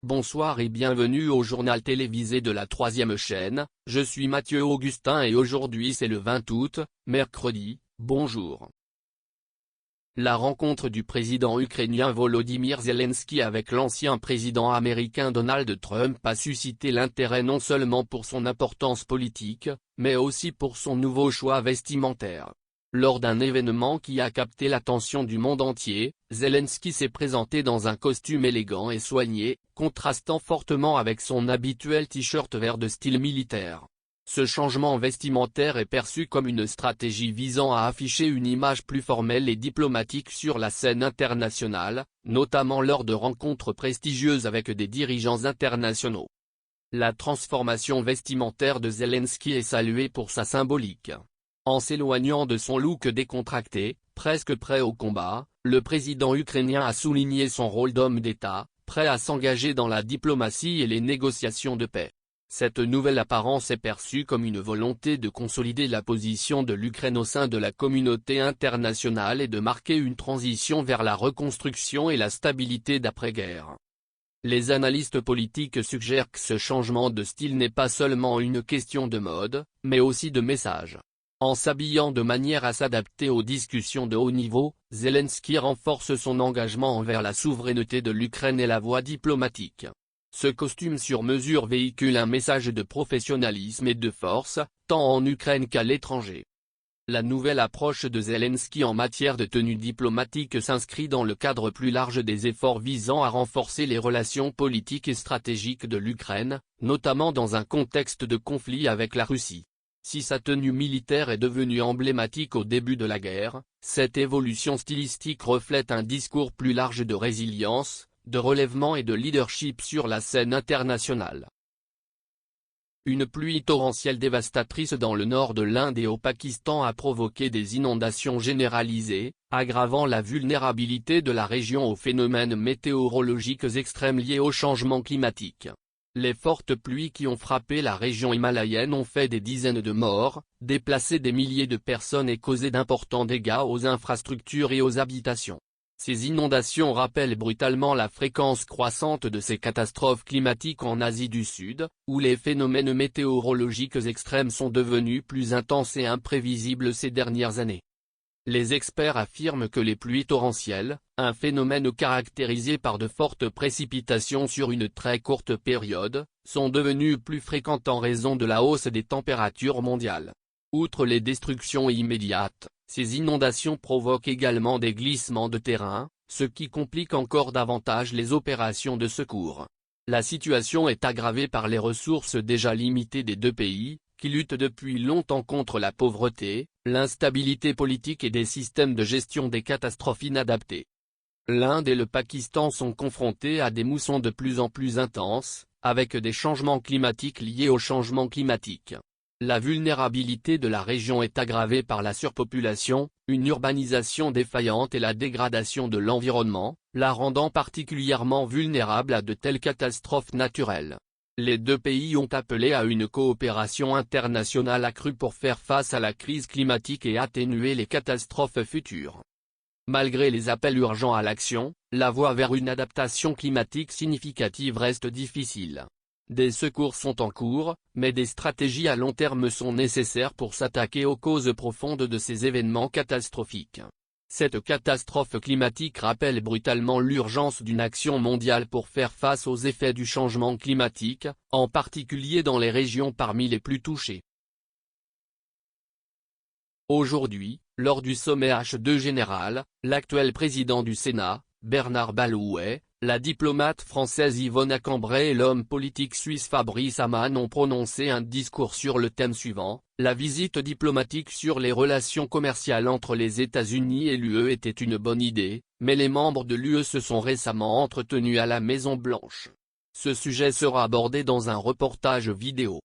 Bonsoir et bienvenue au journal télévisé de la 3e chaîne, je suis Mathieu Augustin et aujourd'hui c'est le 20 août, mercredi, bonjour. La rencontre du président ukrainien Volodymyr Zelensky avec l'ancien président américain Donald Trump a suscité l'intérêt non seulement pour son importance politique, mais aussi pour son nouveau choix vestimentaire. Lors d'un événement qui a capté l'attention du monde entier, Zelensky s'est présenté dans un costume élégant et soigné, contrastant fortement avec son habituel t-shirt vert de style militaire. Ce changement vestimentaire est perçu comme une stratégie visant à afficher une image plus formelle et diplomatique sur la scène internationale, notamment lors de rencontres prestigieuses avec des dirigeants internationaux. La transformation vestimentaire de Zelensky est saluée pour sa symbolique. En s'éloignant de son look décontracté, presque prêt au combat, le président ukrainien a souligné son rôle d'homme d'État, prêt à s'engager dans la diplomatie et les négociations de paix. Cette nouvelle apparence est perçue comme une volonté de consolider la position de l'Ukraine au sein de la communauté internationale et de marquer une transition vers la reconstruction et la stabilité d'après-guerre. Les analystes politiques suggèrent que ce changement de style n'est pas seulement une question de mode, mais aussi de message. En s'habillant de manière à s'adapter aux discussions de haut niveau, Zelensky renforce son engagement envers la souveraineté de l'Ukraine et la voie diplomatique. Ce costume sur mesure véhicule un message de professionnalisme et de force, tant en Ukraine qu'à l'étranger. La nouvelle approche de Zelensky en matière de tenue diplomatique s'inscrit dans le cadre plus large des efforts visant à renforcer les relations politiques et stratégiques de l'Ukraine, notamment dans un contexte de conflit avec la Russie. Si sa tenue militaire est devenue emblématique au début de la guerre, cette évolution stylistique reflète un discours plus large de résilience, de relèvement et de leadership sur la scène internationale. Une pluie torrentielle dévastatrice dans le nord de l'Inde et au Pakistan a provoqué des inondations généralisées, aggravant la vulnérabilité de la région aux phénomènes météorologiques extrêmes liés au changement climatique. Les fortes pluies qui ont frappé la région himalayenne ont fait des dizaines de morts, déplacé des milliers de personnes et causé d'importants dégâts aux infrastructures et aux habitations. Ces inondations rappellent brutalement la fréquence croissante de ces catastrophes climatiques en Asie du Sud, où les phénomènes météorologiques extrêmes sont devenus plus intenses et imprévisibles ces dernières années. Les experts affirment que les pluies torrentielles, un phénomène caractérisé par de fortes précipitations sur une très courte période, sont devenues plus fréquentes en raison de la hausse des températures mondiales. Outre les destructions immédiates, ces inondations provoquent également des glissements de terrain, ce qui complique encore davantage les opérations de secours. La situation est aggravée par les ressources déjà limitées des deux pays, qui luttent depuis longtemps contre la pauvreté, l'instabilité politique et des systèmes de gestion des catastrophes inadaptés. L'Inde et le Pakistan sont confrontés à des moussons de plus en plus intenses, avec des changements climatiques liés au changement climatique. La vulnérabilité de la région est aggravée par la surpopulation, une urbanisation défaillante et la dégradation de l'environnement, la rendant particulièrement vulnérable à de telles catastrophes naturelles. Les deux pays ont appelé à une coopération internationale accrue pour faire face à la crise climatique et atténuer les catastrophes futures. Malgré les appels urgents à l'action, la voie vers une adaptation climatique significative reste difficile. Des secours sont en cours, mais des stratégies à long terme sont nécessaires pour s'attaquer aux causes profondes de ces événements catastrophiques. Cette catastrophe climatique rappelle brutalement l'urgence d'une action mondiale pour faire face aux effets du changement climatique, en particulier dans les régions parmi les plus touchées. Aujourd'hui, lors du sommet H2 général, l'actuel président du Sénat, Bernard Balouet, la diplomate française Yvonne Cambray et l'homme politique suisse Fabrice Hamann ont prononcé un discours sur le thème suivant: la visite diplomatique sur les relations commerciales entre les États-Unis et l'UE était une bonne idée, mais les membres de l'UE se sont récemment entretenus à la Maison-Blanche. Ce sujet sera abordé dans un reportage vidéo.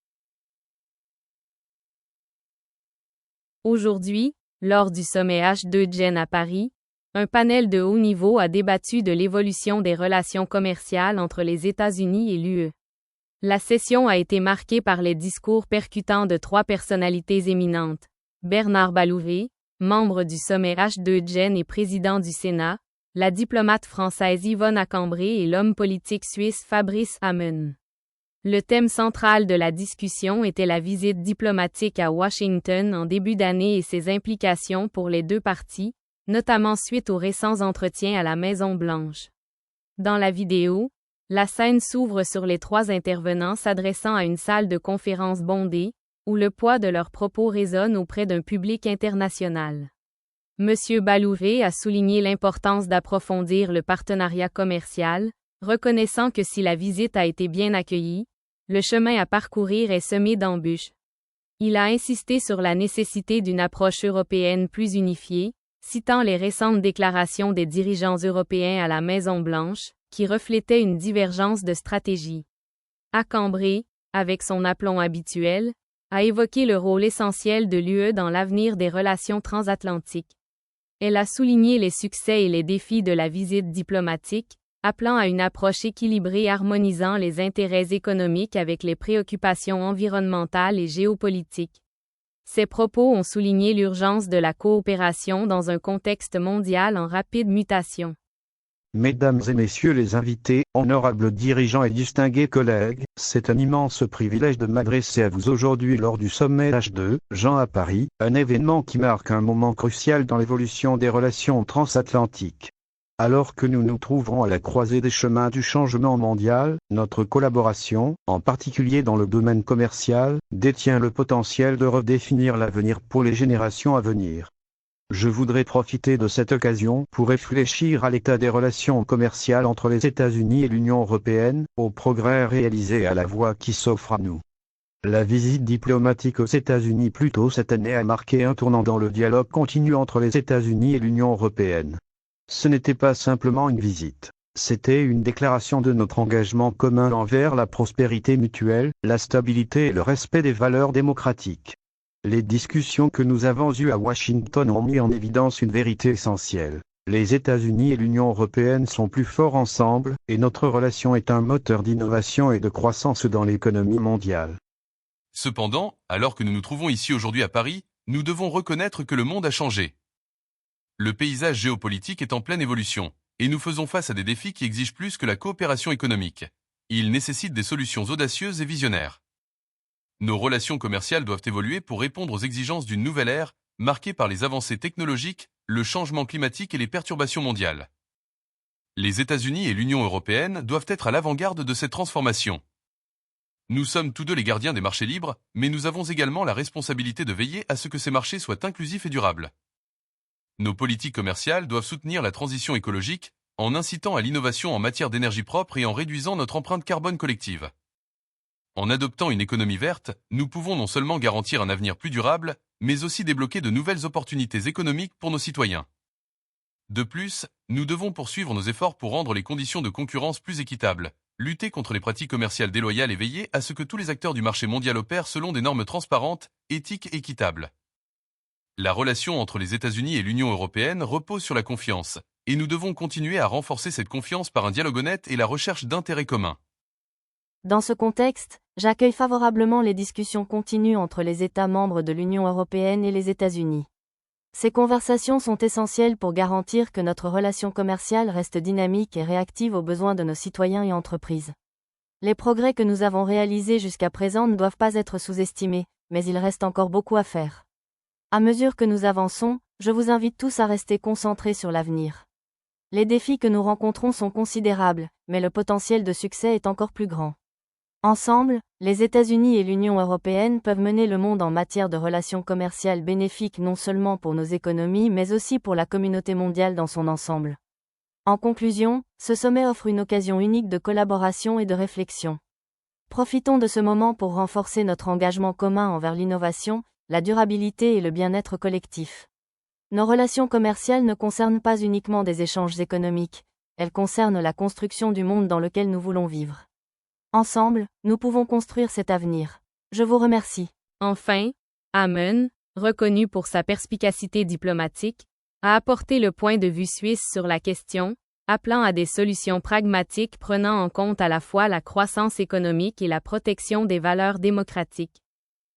Aujourd'hui, lors du sommet H2 à Paris, un panel de haut niveau a débattu de l'évolution des relations commerciales entre les États-Unis et l'UE. La session a été marquée par les discours percutants de trois personnalités éminentes. Bernard Balouet, membre du sommet H2 et président du Sénat, la diplomate française Yvonne Acambré et l'homme politique suisse Fabrice Hamon. Le thème central de la discussion était la visite diplomatique à Washington en début d'année et ses implications pour les deux parties, notamment suite aux récents entretiens à la Maison-Blanche. Dans la vidéo, la scène s'ouvre sur les trois intervenants s'adressant à une salle de conférence bondée, où le poids de leurs propos résonne auprès d'un public international. Monsieur Balouret a souligné l'importance d'approfondir le partenariat commercial, reconnaissant que si la visite a été bien accueillie, le chemin à parcourir est semé d'embûches. Il a insisté sur la nécessité d'une approche européenne plus unifiée, citant les récentes déclarations des dirigeants européens à la Maison-Blanche, qui reflétaient une divergence de stratégie. Acambré, avec son aplomb habituel, a évoqué le rôle essentiel de l'UE dans l'avenir des relations transatlantiques. Elle a souligné les succès et les défis de la visite diplomatique, appelant à une approche équilibrée harmonisant les intérêts économiques avec les préoccupations environnementales et géopolitiques. Ces propos ont souligné l'urgence de la coopération dans un contexte mondial en rapide mutation. Mesdames et messieurs les invités, honorables dirigeants et distingués collègues, c'est un immense privilège de m'adresser à vous aujourd'hui lors du sommet H2Jean à Paris, un événement qui marque un moment crucial dans l'évolution des relations transatlantiques. Alors que nous nous trouverons à la croisée des chemins du changement mondial, notre collaboration, en particulier dans le domaine commercial, détient le potentiel de redéfinir l'avenir pour les générations à venir. Je voudrais profiter de cette occasion pour réfléchir à l'état des relations commerciales entre les États-Unis et l'Union européenne, aux progrès réalisés et à la voie qui s'offre à nous. La visite diplomatique aux États-Unis plus tôt cette année a marqué un tournant dans le dialogue continu entre les États-Unis et l'Union européenne. Ce n'était pas simplement une visite. C'était une déclaration de notre engagement commun envers la prospérité mutuelle, la stabilité et le respect des valeurs démocratiques. Les discussions que nous avons eues à Washington ont mis en évidence une vérité essentielle. Les États-Unis et l'Union européenne sont plus forts ensemble, et notre relation est un moteur d'innovation et de croissance dans l'économie mondiale. Cependant, alors que nous nous trouvons ici aujourd'hui à Paris, nous devons reconnaître que le monde a changé. Le paysage géopolitique est en pleine évolution, et nous faisons face à des défis qui exigent plus que la coopération économique. Ils nécessitent des solutions audacieuses et visionnaires. Nos relations commerciales doivent évoluer pour répondre aux exigences d'une nouvelle ère, marquée par les avancées technologiques, le changement climatique et les perturbations mondiales. Les États-Unis et l'Union européenne doivent être à l'avant-garde de cette transformation. Nous sommes tous deux les gardiens des marchés libres, mais nous avons également la responsabilité de veiller à ce que ces marchés soient inclusifs et durables. Nos politiques commerciales doivent soutenir la transition écologique, en incitant à l'innovation en matière d'énergie propre et en réduisant notre empreinte carbone collective. En adoptant une économie verte, nous pouvons non seulement garantir un avenir plus durable, mais aussi débloquer de nouvelles opportunités économiques pour nos citoyens. De plus, nous devons poursuivre nos efforts pour rendre les conditions de concurrence plus équitables, lutter contre les pratiques commerciales déloyales et veiller à ce que tous les acteurs du marché mondial opèrent selon des normes transparentes, éthiques et équitables. La relation entre les États-Unis et l'Union européenne repose sur la confiance, et nous devons continuer à renforcer cette confiance par un dialogue honnête et la recherche d'intérêts communs. Dans ce contexte, j'accueille favorablement les discussions continues entre les États membres de l'Union européenne et les États-Unis. Ces conversations sont essentielles pour garantir que notre relation commerciale reste dynamique et réactive aux besoins de nos citoyens et entreprises. Les progrès que nous avons réalisés jusqu'à présent ne doivent pas être sous-estimés, mais il reste encore beaucoup à faire. À mesure que nous avançons, je vous invite tous à rester concentrés sur l'avenir. Les défis que nous rencontrons sont considérables, mais le potentiel de succès est encore plus grand. Ensemble, les États-Unis et l'Union européenne peuvent mener le monde en matière de relations commerciales bénéfiques non seulement pour nos économies mais aussi pour la communauté mondiale dans son ensemble. En conclusion, ce sommet offre une occasion unique de collaboration et de réflexion. Profitons de ce moment pour renforcer notre engagement commun envers l'innovation, la durabilité et le bien-être collectif. Nos relations commerciales ne concernent pas uniquement des échanges économiques, elles concernent la construction du monde dans lequel nous voulons vivre. Ensemble, nous pouvons construire cet avenir. Je vous remercie. Enfin, Hamon, reconnu pour sa perspicacité diplomatique, a apporté le point de vue suisse sur la question, appelant à des solutions pragmatiques prenant en compte à la fois la croissance économique et la protection des valeurs démocratiques.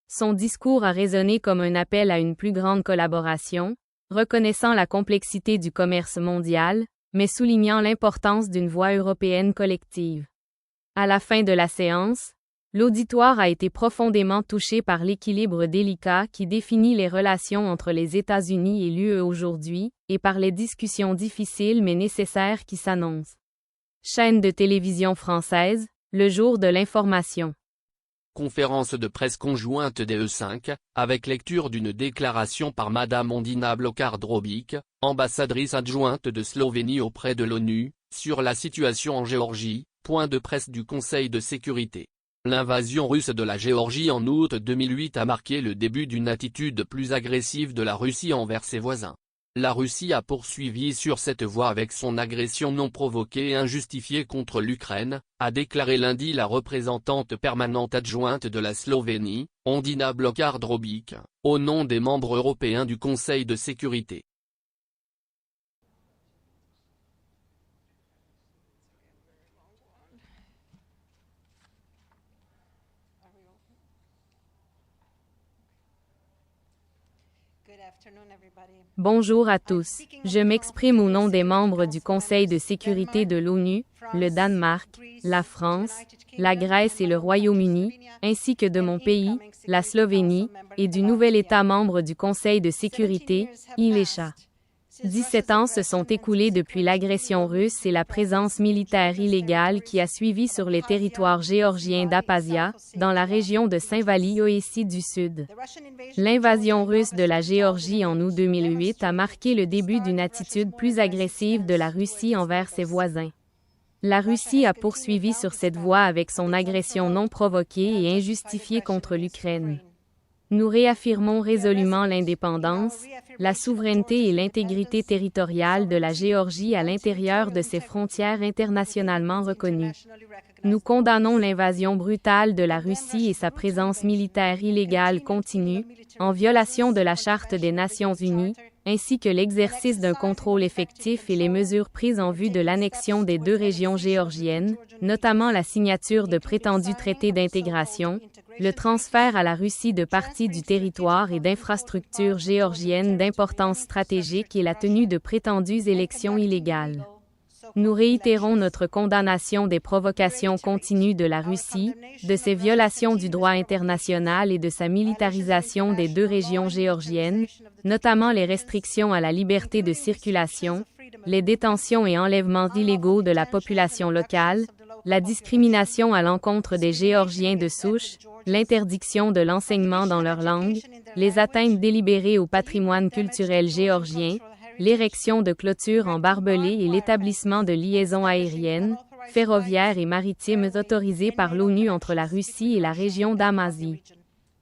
Son discours a résonné comme un appel à une plus grande collaboration, reconnaissant la complexité du commerce mondial, mais soulignant l'importance d'une voix européenne collective. À la fin de la séance, l'auditoire a été profondément touché par l'équilibre délicat qui définit les relations entre les États-Unis et l'UE aujourd'hui, et par les discussions difficiles mais nécessaires qui s'annoncent. Chaîne de télévision française, le jour de l'information. Conférence de presse conjointe des E5, avec lecture d'une déclaration par Madame Ondina Blokar-Drobic, ambassadrice adjointe de Slovénie auprès de l'ONU, sur la situation en Géorgie, point de presse du Conseil de sécurité. L'invasion russe de la Géorgie en août 2008 a marqué le début d'une attitude plus agressive de la Russie envers ses voisins. La Russie a poursuivi sur cette voie avec son agression non provoquée et injustifiée contre l'Ukraine, a déclaré lundi la représentante permanente adjointe de la Slovénie, Ondina Blokar-Drobic, au nom des membres européens du Conseil de sécurité. Bonjour à tous. Je m'exprime au nom des membres du Conseil de sécurité de l'ONU, le Danemark, la France, la Grèce et le Royaume-Uni, ainsi que de mon pays, la Slovénie, et du nouvel État membre du Conseil de sécurité, ILECHA. 17 ans se sont écoulés depuis l'agression russe et la présence militaire illégale qui a suivi sur les territoires géorgiens d'Abkhazia, dans la région de Saint-Vali-Oïtie du Sud. L'invasion russe de la Géorgie en août 2008 a marqué le début d'une attitude plus agressive de la Russie envers ses voisins. La Russie a poursuivi sur cette voie avec son agression non provoquée et injustifiée contre l'Ukraine. Nous réaffirmons résolument l'indépendance, la souveraineté et l'intégrité territoriale de la Géorgie à l'intérieur de ses frontières internationalement reconnues. Nous condamnons l'invasion brutale de la Russie et sa présence militaire illégale continue, en violation de la Charte des Nations Unies, ainsi que l'exercice d'un contrôle effectif et les mesures prises en vue de l'annexion des deux régions géorgiennes, notamment la signature de prétendus traités d'intégration, le transfert à la Russie de parties du territoire et d'infrastructures géorgiennes d'importance stratégique et la tenue de prétendues élections illégales. Nous réitérons notre condamnation des provocations continues de la Russie, de ses violations du droit international et de sa militarisation des deux régions géorgiennes, notamment les restrictions à la liberté de circulation, les détentions et enlèvements illégaux de la population locale, la discrimination à l'encontre des Géorgiens de souche, l'interdiction de l'enseignement dans leur langue, les atteintes délibérées au patrimoine culturel géorgien, l'érection de clôtures en barbelés et l'établissement de liaisons aériennes, ferroviaires et maritimes autorisées par l'ONU entre la Russie et la région d'Amazie.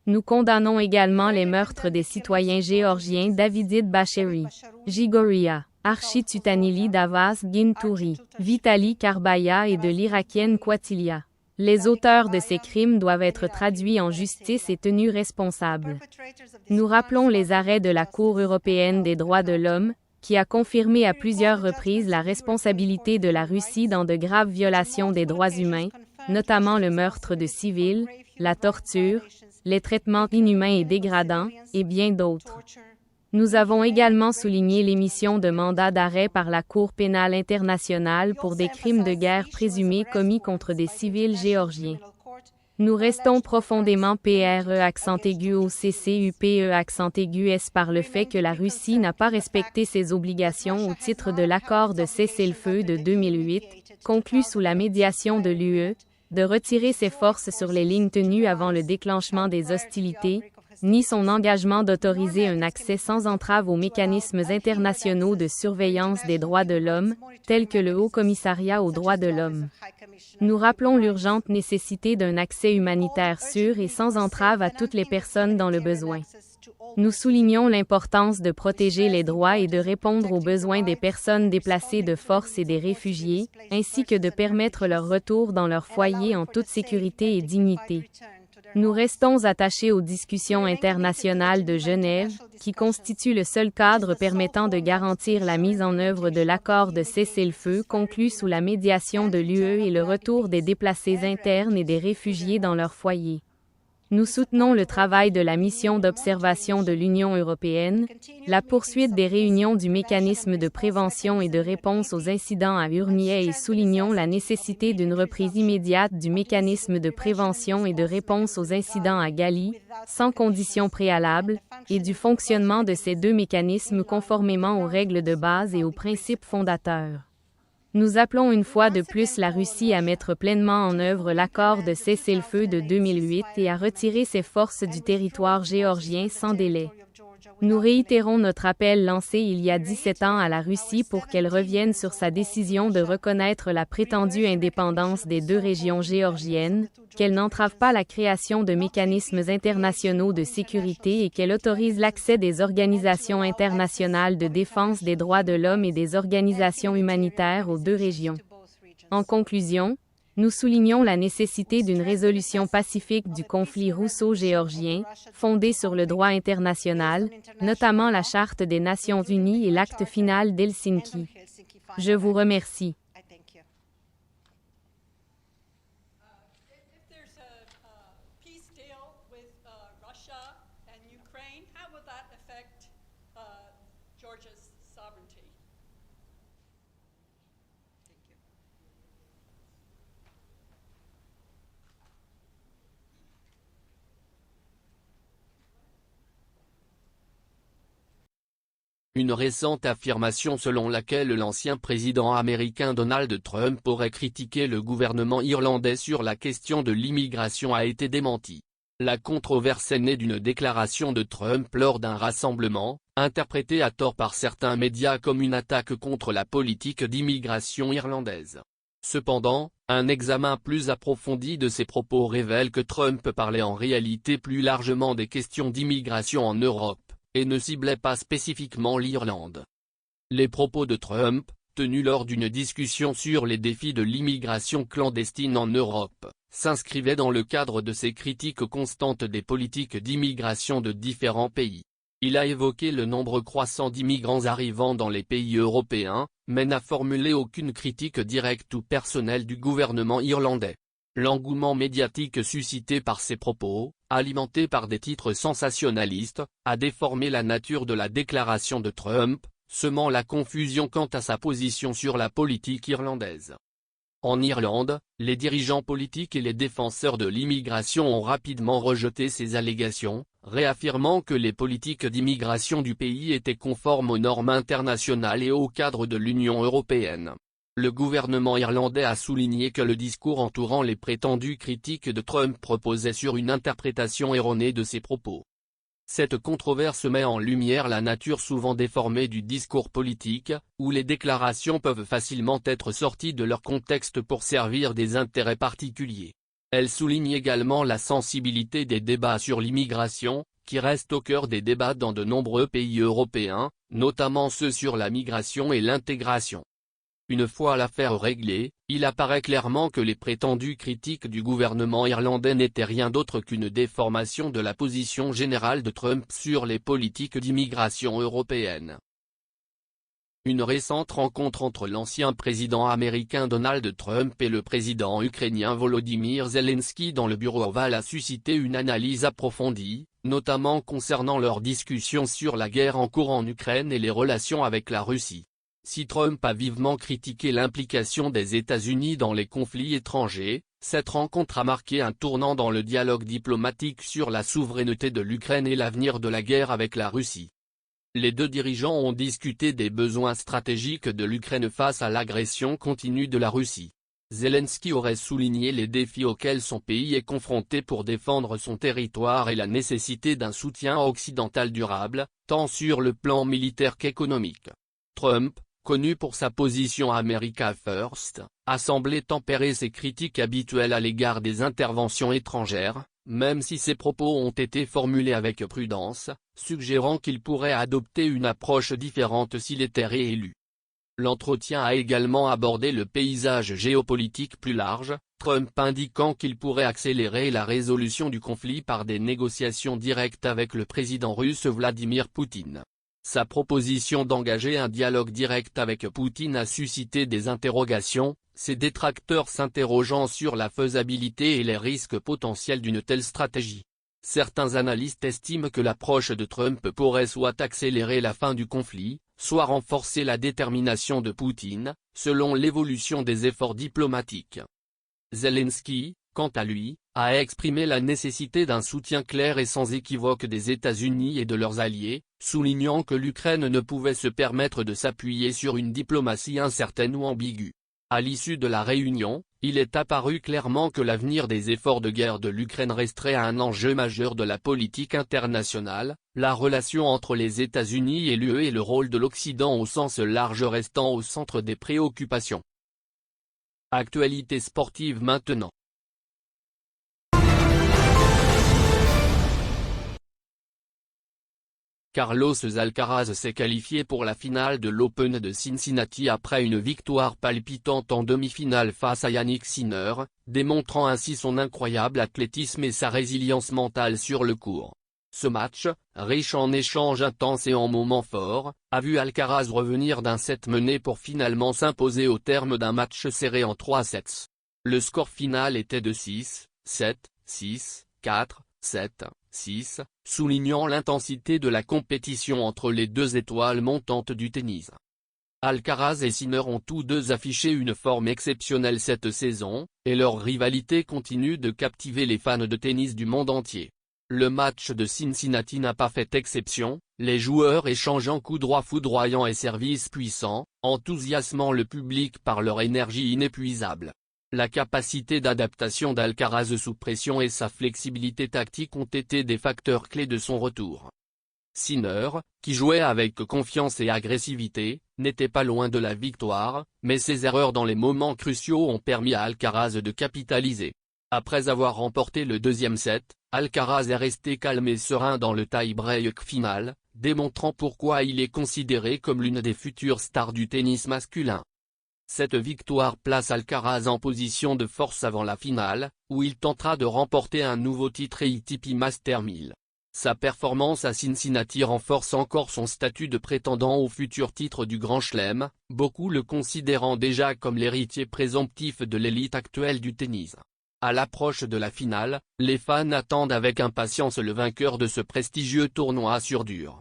Nous condamnons également les meurtres des citoyens géorgiens Davidid Bashiri, Gigoria, Archit Tutanili Davas Ginturi, Vitali Karbaya et de l'Irakienne Quatilia. Les auteurs de ces crimes doivent être traduits en justice et tenus responsables. Nous rappelons les arrêts de la Cour européenne des droits de l'homme, qui a confirmé à plusieurs reprises la responsabilité de la Russie dans de graves violations des droits humains, notamment le meurtre de civils, la torture, les traitements inhumains et dégradants, et bien d'autres. Nous avons également souligné l'émission de mandats d'arrêt par la Cour pénale internationale pour des crimes de guerre présumés commis contre des civils géorgiens. Nous restons profondément PRE_OCCUPE_S par le fait que la Russie n'a pas respecté ses obligations au titre de l'accord de cessez-le-feu de 2008, conclu sous la médiation de l'UE, de retirer ses forces sur les lignes tenues avant le déclenchement des hostilités, ni son engagement d'autoriser un accès sans entrave aux mécanismes internationaux de surveillance des droits de l'homme, tels que le Haut Commissariat aux droits de l'homme. Nous rappelons l'urgente nécessité d'un accès humanitaire sûr et sans entrave à toutes les personnes dans le besoin. Nous soulignons l'importance de protéger les droits et de répondre aux besoins des personnes déplacées de force et des réfugiés, ainsi que de permettre leur retour dans leur foyer en toute sécurité et dignité. Nous restons attachés aux discussions internationales de Genève, qui constituent le seul cadre permettant de garantir la mise en œuvre de l'accord de cessez-le-feu conclu sous la médiation de l'UE et le retour des déplacés internes et des réfugiés dans leur foyer. Nous soutenons le travail de la mission d'observation de l'Union européenne, la poursuite des réunions du mécanisme de prévention et de réponse aux incidents à Urnier et soulignons la nécessité d'une reprise immédiate du mécanisme de prévention et de réponse aux incidents à Gali, sans conditions préalables, et du fonctionnement de ces deux mécanismes conformément aux règles de base et aux principes fondateurs. Nous appelons une fois de plus la Russie à mettre pleinement en œuvre l'accord de cessez-le-feu de 2008 et à retirer ses forces du territoire géorgien sans délai. Nous réitérons notre appel lancé il y a 17 ans à la Russie pour qu'elle revienne sur sa décision de reconnaître la prétendue indépendance des deux régions géorgiennes, qu'elle n'entrave pas la création de mécanismes internationaux de sécurité et qu'elle autorise l'accès des organisations internationales de défense des droits de l'homme et des organisations humanitaires aux deux régions. En conclusion, nous soulignons la nécessité d'une résolution pacifique du conflit russo-géorgien, fondée sur le droit international, notamment la Charte des Nations Unies et l'acte final d'Helsinki. Je vous remercie. Une récente affirmation selon laquelle l'ancien président américain Donald Trump aurait critiqué le gouvernement irlandais sur la question de l'immigration a été démentie. La controverse est née d'une déclaration de Trump lors d'un rassemblement, interprétée à tort par certains médias comme une attaque contre la politique d'immigration irlandaise. Cependant, un examen plus approfondi de ses propos révèle que Trump parlait en réalité plus largement des questions d'immigration en Europe, et ne ciblait pas spécifiquement l'Irlande. Les propos de Trump, tenus lors d'une discussion sur les défis de l'immigration clandestine en Europe, s'inscrivaient dans le cadre de ses critiques constantes des politiques d'immigration de différents pays. Il a évoqué le nombre croissant d'immigrants arrivant dans les pays européens, mais n'a formulé aucune critique directe ou personnelle du gouvernement irlandais. L'engouement médiatique suscité par ces propos, alimenté par des titres sensationnalistes, a déformé la nature de la déclaration de Trump, semant la confusion quant à sa position sur la politique irlandaise. En Irlande, les dirigeants politiques et les défenseurs de l'immigration ont rapidement rejeté ces allégations, réaffirmant que les politiques d'immigration du pays étaient conformes aux normes internationales et au cadre de l'Union européenne. Le gouvernement irlandais a souligné que le discours entourant les prétendues critiques de Trump reposait sur une interprétation erronée de ses propos. Cette controverse met en lumière la nature souvent déformée du discours politique, où les déclarations peuvent facilement être sorties de leur contexte pour servir des intérêts particuliers. Elle souligne également la sensibilité des débats sur l'immigration, qui reste au cœur des débats dans de nombreux pays européens, notamment ceux sur la migration et l'intégration. Une fois l'affaire réglée, il apparaît clairement que les prétendues critiques du gouvernement irlandais n'étaient rien d'autre qu'une déformation de la position générale de Trump sur les politiques d'immigration européennes. Une récente rencontre entre l'ancien président américain Donald Trump et le président ukrainien Volodymyr Zelensky dans le bureau ovale a suscité une analyse approfondie, notamment concernant leurs discussions sur la guerre en cours en Ukraine et les relations avec la Russie. Si Trump a vivement critiqué l'implication des États-Unis dans les conflits étrangers, cette rencontre a marqué un tournant dans le dialogue diplomatique sur la souveraineté de l'Ukraine et l'avenir de la guerre avec la Russie. Les deux dirigeants ont discuté des besoins stratégiques de l'Ukraine face à l'agression continue de la Russie. Zelensky aurait souligné les défis auxquels son pays est confronté pour défendre son territoire et la nécessité d'un soutien occidental durable, tant sur le plan militaire qu'économique. Trump, connu pour sa position America First, a semblé tempérer ses critiques habituelles à l'égard des interventions étrangères, même si ses propos ont été formulés avec prudence, suggérant qu'il pourrait adopter une approche différente s'il était réélu. L'entretien a également abordé le paysage géopolitique plus large, Trump indiquant qu'il pourrait accélérer la résolution du conflit par des négociations directes avec le président russe Vladimir Poutine. Sa proposition d'engager un dialogue direct avec Poutine a suscité des interrogations, ses détracteurs s'interrogeant sur la faisabilité et les risques potentiels d'une telle stratégie. Certains analystes estiment que l'approche de Trump pourrait soit accélérer la fin du conflit, soit renforcer la détermination de Poutine, selon l'évolution des efforts diplomatiques. Zelensky, quant à lui, a exprimé la nécessité d'un soutien clair et sans équivoque des États-Unis et de leurs alliés, soulignant que l'Ukraine ne pouvait se permettre de s'appuyer sur une diplomatie incertaine ou ambiguë. À l'issue de la réunion, il est apparu clairement que l'avenir des efforts de guerre de l'Ukraine resterait un enjeu majeur de la politique internationale, la relation entre les États-Unis et l'UE et le rôle de l'Occident au sens large restant au centre des préoccupations. Actualité sportive maintenant. Carlos Alcaraz s'est qualifié pour la finale de l'Open de Cincinnati après une victoire palpitante en demi-finale face à Yannick Sinner, démontrant ainsi son incroyable athlétisme et sa résilience mentale sur le court. Ce match, riche en échanges intenses et en moments forts, a vu Alcaraz revenir d'un set mené pour finalement s'imposer au terme d'un match serré en 3 sets. Le score final était de 6, 7, 6, 4, 7, 6, soulignant l'intensité de la compétition entre les deux étoiles montantes du tennis. Alcaraz et Sinner ont tous deux affiché une forme exceptionnelle cette saison, et leur rivalité continue de captiver les fans de tennis du monde entier. Le match de Cincinnati n'a pas fait exception, les joueurs échangeant coups droits foudroyants et services puissants, enthousiasmant le public par leur énergie inépuisable. La capacité d'adaptation d'Alcaraz sous pression et sa flexibilité tactique ont été des facteurs clés de son retour. Sinner, qui jouait avec confiance et agressivité, n'était pas loin de la victoire, mais ses erreurs dans les moments cruciaux ont permis à Alcaraz de capitaliser. Après avoir remporté le deuxième set, Alcaraz est resté calme et serein dans le tie-break final, démontrant pourquoi il est considéré comme l'une des futures stars du tennis masculin. Cette victoire place Alcaraz en position de force avant la finale, où il tentera de remporter un nouveau titre ATP Master 1000. Sa performance à Cincinnati renforce encore son statut de prétendant au futur titre du Grand Chelem, beaucoup le considérant déjà comme l'héritier présomptif de l'élite actuelle du tennis. À l'approche de la finale, les fans attendent avec impatience le vainqueur de ce prestigieux tournoi sur dur.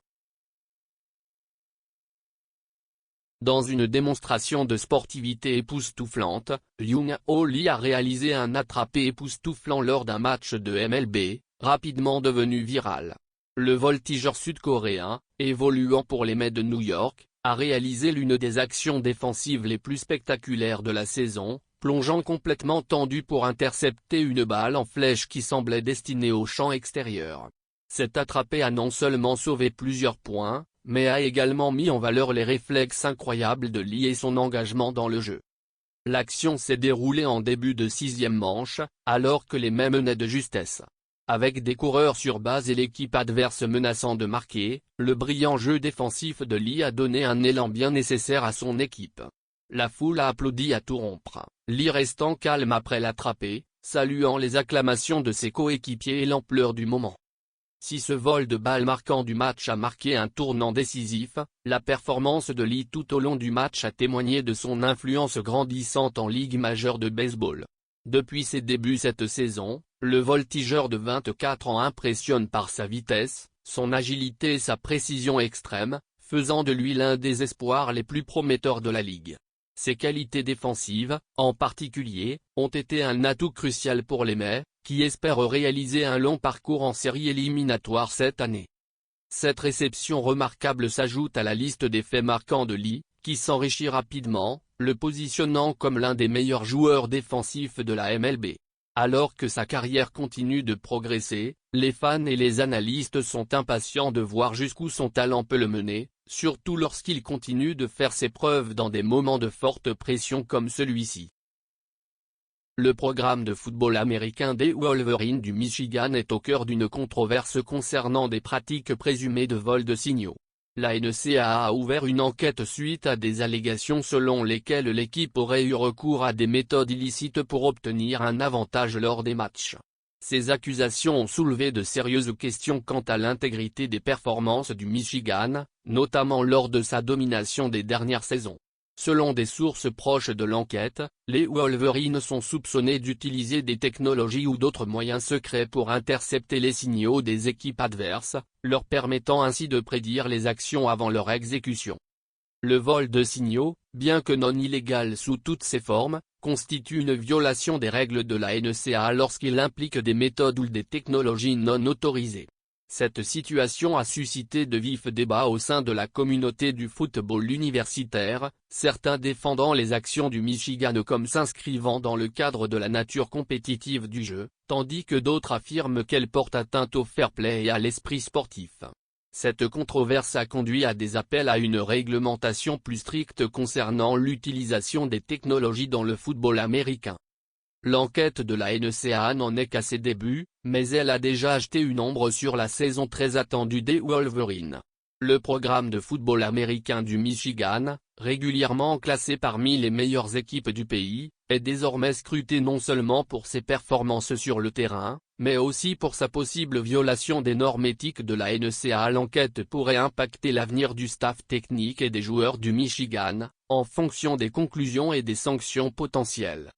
Dans une démonstration de sportivité époustouflante, Young Ho Lee a réalisé un attrapé époustouflant lors d'un match de MLB, rapidement devenu viral. Le voltigeur sud-coréen, évoluant pour les Mets de New York, a réalisé l'une des actions défensives les plus spectaculaires de la saison, plongeant complètement tendu pour intercepter une balle en flèche qui semblait destinée au champ extérieur. Cet attrapé a non seulement sauvé plusieurs points, mais a également mis en valeur les réflexes incroyables de Lee et son engagement dans le jeu. L'action s'est déroulée en début de 6e manche, alors que les Mets menaient de justesse. Avec des coureurs sur base et l'équipe adverse menaçant de marquer, le brillant jeu défensif de Lee a donné un élan bien nécessaire à son équipe. La foule a applaudi à tout rompre, Lee restant calme après l'attrapé, saluant les acclamations de ses coéquipiers et l'ampleur du moment. Si ce vol de balle marquant du match a marqué un tournant décisif, la performance de Lee tout au long du match a témoigné de son influence grandissante en Ligue majeure de baseball. Depuis ses débuts cette saison, le voltigeur de 24 ans impressionne par sa vitesse, son agilité et sa précision extrême, faisant de lui l'un des espoirs les plus prometteurs de la Ligue. Ses qualités défensives, en particulier, ont été un atout crucial pour les Mets, qui espèrent réaliser un long parcours en série éliminatoire cette année. Cette réception remarquable s'ajoute à la liste des faits marquants de Lee, qui s'enrichit rapidement, le positionnant comme l'un des meilleurs joueurs défensifs de la MLB. Alors que sa carrière continue de progresser, les fans et les analystes sont impatients de voir jusqu'où son talent peut le mener, surtout lorsqu'il continue de faire ses preuves dans des moments de forte pression comme celui-ci. Le programme de football américain des Wolverines du Michigan est au cœur d'une controverse concernant des pratiques présumées de vol de signaux. La NCAA a ouvert une enquête suite à des allégations selon lesquelles l'équipe aurait eu recours à des méthodes illicites pour obtenir un avantage lors des matchs. Ces accusations ont soulevé de sérieuses questions quant à l'intégrité des performances du Michigan, notamment lors de sa domination des dernières saisons. Selon des sources proches de l'enquête, les Wolverines sont soupçonnés d'utiliser des technologies ou d'autres moyens secrets pour intercepter les signaux des équipes adverses, leur permettant ainsi de prédire les actions avant leur exécution. Le vol de signaux, bien que non illégal sous toutes ses formes, constitue une violation des règles de la NCAA lorsqu'il implique des méthodes ou des technologies non autorisées. Cette situation a suscité de vifs débats au sein de la communauté du football universitaire, certains défendant les actions du Michigan comme s'inscrivant dans le cadre de la nature compétitive du jeu, tandis que d'autres affirment qu'elle porte atteinte au fair play et à l'esprit sportif. Cette controverse a conduit à des appels à une réglementation plus stricte concernant l'utilisation des technologies dans le football américain. L'enquête de la NCAA n'en est qu'à ses débuts, mais elle a déjà jeté une ombre sur la saison très attendue des Wolverines. Le programme de football américain du Michigan, régulièrement classé parmi les meilleures équipes du pays, est désormais scruté non seulement pour ses performances sur le terrain, mais aussi pour sa possible violation des normes éthiques de la NCAA. L'enquête pourrait impacter l'avenir du staff technique et des joueurs du Michigan, en fonction des conclusions et des sanctions potentielles.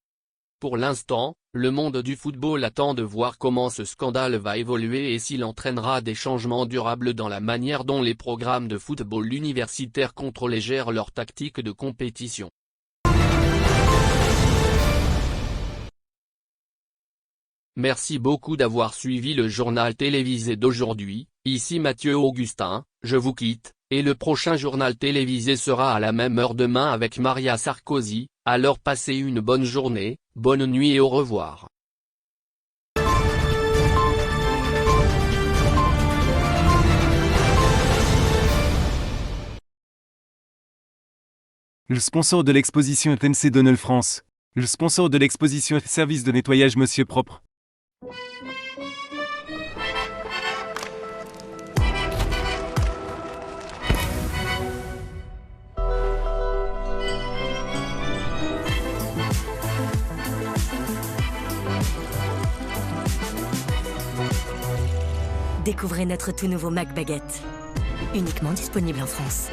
Pour l'instant, le monde du football attend de voir comment ce scandale va évoluer et s'il entraînera des changements durables dans la manière dont les programmes de football universitaire contrôlent et gèrent leurs tactiques de compétition. Merci beaucoup d'avoir suivi le journal télévisé d'aujourd'hui, ici Mathieu Augustin, je vous quitte, et le prochain journal télévisé sera à la même heure demain avec Maria Sarkozy, alors passez une bonne journée, bonne nuit et au revoir. Le sponsor de l'exposition est MC Donald France. Le sponsor de l'exposition est Service de nettoyage Monsieur Propre. Découvrez notre tout nouveau Mac Baguette. Uniquement disponible en France.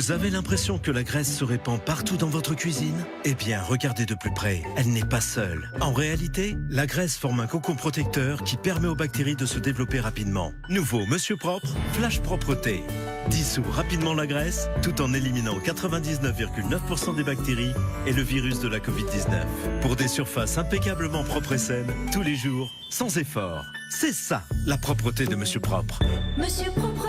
Vous avez l'impression que la graisse se répand partout dans votre cuisine? Eh bien, regardez de plus près, elle n'est pas seule. En réalité, la graisse forme un cocon protecteur qui permet aux bactéries de se développer rapidement. Nouveau Monsieur Propre, Flash Propreté. Dissout rapidement la graisse, tout en éliminant 99,9% des bactéries et le virus de la Covid-19. Pour des surfaces impeccablement propres et saines, tous les jours, sans effort. C'est ça, la propreté de Monsieur Propre. Monsieur Propre.